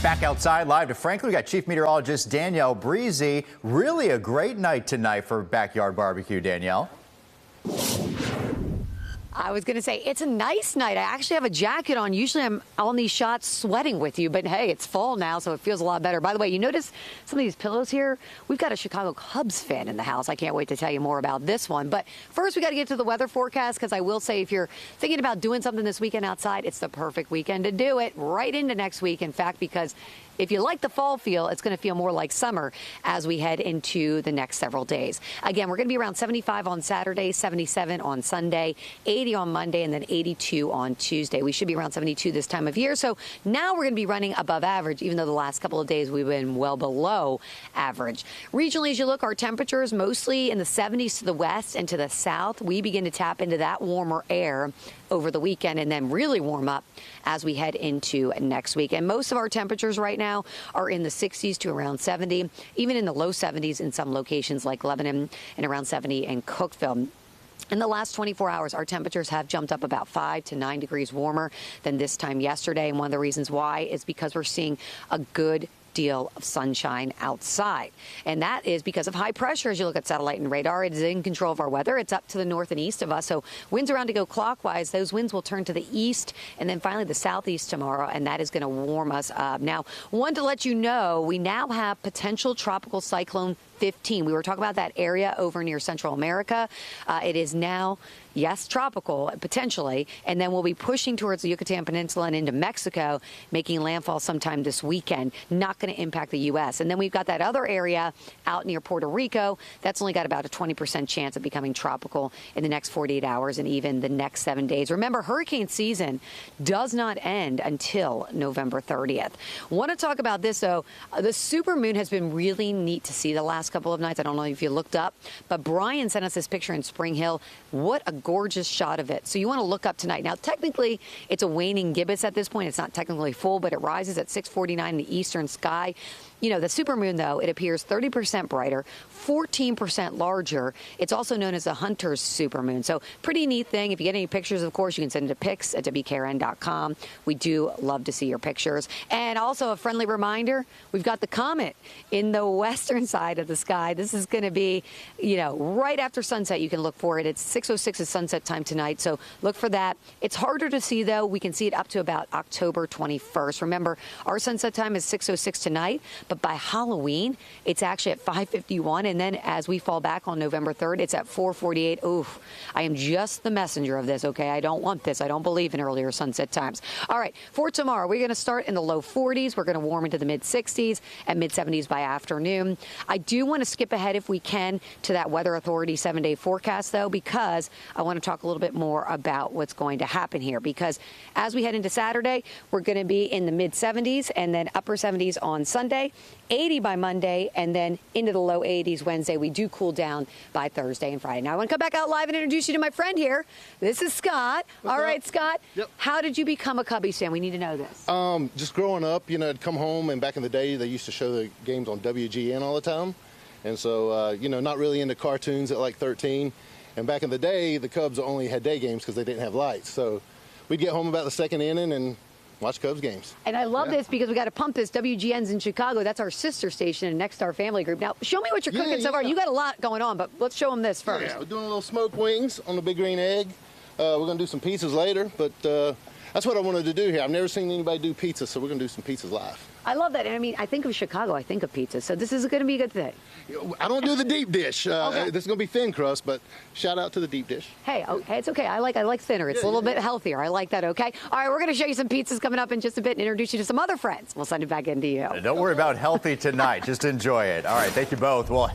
Back outside live to Franklin, we got Chief Meteorologist Danielle Breezy. Really a great night tonight for backyard barbecue, Danielle. I was going to say, it's a nice night. I actually have a jacket on. Usually I'm on these shots sweating with you, but hey, it's fall now, so it feels a lot better. By the way, you notice some of these pillows here? We've got a Chicago Cubs fan in the house. I can't wait to tell you more about this one. But first, we got to get to the weather forecast, because I will say, if you're thinking about doing something this weekend outside, it's the perfect weekend to do it, right into next week, in fact, because if you like the fall feel, it's going to feel more like summer as we head into the next several days. Again, we're going to be around 75 on Saturday, 77 on Sunday, 80 on Monday, and then 82 on Tuesday. We should be around 72 this time of year. So now we're going to be running above average, even though the last couple of days we've been well below average. Regionally, as you look, our temperatures mostly in the 70s to the west and to the south. We begin to tap into that warmer air over the weekend and then really warm up as we head into next week. And most of our temperatures right now are in the 60s to around 70, even in the low 70s in some locations like Lebanon, and around 70 in Cookeville. In the last 24 hours, our temperatures have jumped up about 5 to 9 degrees warmer than this time yesterday. And one of the reasons why is because we're seeing a good deal of sunshine outside. And that is because of high pressure. As you look at satellite and radar, it is in control of our weather. It's up to the north and east of us. So winds around to go clockwise. Those winds will turn to the east and then finally the southeast tomorrow. And that is going to warm us up. Now, one to let you know, we now have potential tropical cyclone 15. We were talking about that area over near Central America. It is now, yes, tropical, potentially, and then we'll be pushing towards the Yucatan Peninsula and into Mexico, making landfall sometime this weekend. Not going to impact the U.S. And then we've got that other area out near Puerto Rico. That's only got about a 20% chance of becoming tropical in the next 48 hours and even the next 7 days. Remember, hurricane season does not end until November 30th. Want to talk about this, though. The supermoon has been really neat to see the last couple of nights. I don't know if you looked up, but Brian sent us this picture in Spring Hill. What a gorgeous shot of it. So you want to look up tonight. Now, technically, it's a waning gibbous at this point. It's not technically full, but it rises at 6:49 in the eastern sky. You know, the supermoon, though, it appears 30% brighter, 14% larger. It's also known as the Hunter's supermoon. So pretty neat thing. If you get any pictures, of course, you can send it to pics at WKRN.com. We do love to see your pictures. And also a friendly reminder, we've got the comet in the western side of the sky. This is going to be, you know, right after sunset. You can look for it. It's 6:06 is sunset time tonight, so look for that. It's harder to see, though. We can see it up to about October 21st. Remember, our sunset time is 6:06 tonight, but by Halloween, it's actually at 5:51, and then as we fall back on November 3rd, it's at 4:48. Oof, I am just the messenger of this, okay? I don't want this. I don't believe in earlier sunset times. All right, for tomorrow, we're going to start in the low 40s. We're going to warm into the mid-60s and mid-70s by afternoon. I do want to skip ahead, if we can, to that Weather Authority 7-day forecast, though, because I want to talk a little bit more about what's going to happen here. Because as we head into Saturday, we're going to be in the mid-70s and then upper 70s on Sunday, 80 by Monday, and then into the low 80s Wednesday. We do cool down by Thursday and Friday. Now, I want to come back out live and introduce you to my friend here. This is Scott. All right, Scott. Yep. How did you become a Cubbies fan? We need to know this. Just growing up, you know, I'd come home, and back in the day, they used to show the games on WGN all the time. And so, you know, not really into cartoons at like 13. And back in the day, the Cubs only had day games because they didn't have lights. So we'd get home about the second inning and watch Cubs games. And I love this because we got to pump this. WGN's in Chicago. That's our sister station and next to our family group. Now, show me what you're cooking so far. You got a lot going on, but let's show them this first. Yeah, we're doing a little smoked wings on the Big Green Egg. We're going to do some pizzas later, but that's what I wanted to do here. I've never seen anybody do pizza, so we're going to do some pizzas live. I love that. And I mean, I think of Chicago, I think of pizza. So this is going to be a good thing. I don't do the deep dish. Okay. This is going to be thin crust, but shout out to the deep dish. Hey, okay, it's okay. I like thinner. It's a little bit healthier. I like that, okay? All right, we're going to show you some pizzas coming up in just a bit and introduce you to some other friends. We'll send it back into you. Don't worry about healthy tonight. Just enjoy it. All right, thank you both. Well.